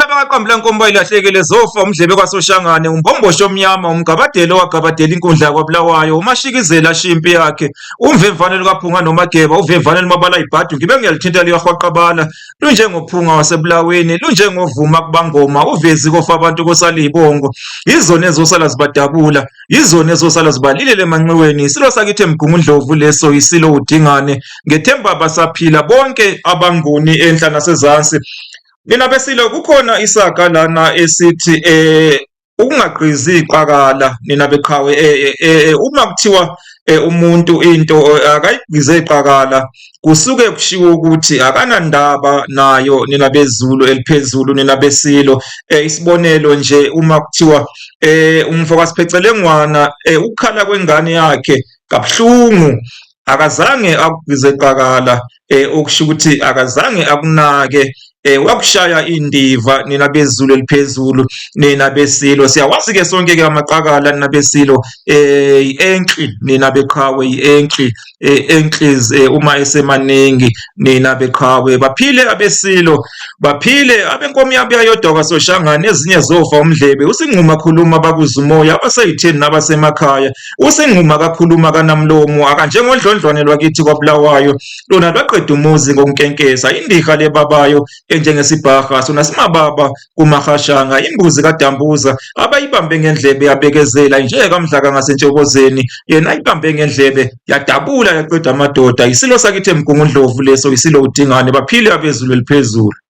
Abaqambula nkomba ilahlekele zofa umdlebe kwaSoshangane umbombosho omnyama umgabadelo wagabadela inkundla kwaBulawayo umashikizela shimpi yakhe umvemvane lukaPhunga noMageba uvemvane lumabala ibhadu ngibe ngiyalithinta liyahwaqabala lunjengophunga wasebulaweni lunjengovuma kubangoma uvezi kofa abantu kosalibongo izona ezosala zibadabula izona ezosala zibalilele emanxiweni isilo sakithi emgungundlovu leso isilo udingane ngethemba basaphila bonke abanguni enhla nasezansi. Mina besilo kukhona isaga lana esithi ukungagqizi iqakala nina beqhawe uma kuthiwa umuntu into akayigqize iqakala kusuke kushiwo ukuthi akanandaba nayo nina bezulu eliphezulu nina besilo isibonelo nje uma kuthiwa umfo kaSiphecelengwana ukukhala kwengane yakhe kabuhlungu akazange akugqize iqakala okusho ukuthi akazange akunake wakushaya indiva nina bezulu eliphezulu nina besilo siyawazi ke sonke ke amaqakala nina besilo enkli nina beqhawe enkli enkliz uma esemaningi nina beqhawe baphile abesilo baphile abenkomo yabeyodwa kwaSoshangane ezinye zofa umdlebe usingquma khuluma bakuzumoya abaseyitheni nabasemakhaya usingquma kakhuluma kanamlomo akanjengodlondlwane lwakithi kwaBulawayo lona lwaqeda umuzi ngokunkenkesa indiha lebabayo enjengesibhaha sona simababa kumahashanga imbuzi kaDambuza abayibambe ngendlebe yabekezela nje kamdlaka ngasentshokozeni yena ayibambe ngendlebe yadabula yaqeda amadoda isilo sakithi emgungundlovu leso isilo udingane baphile abezulu eliphezulu.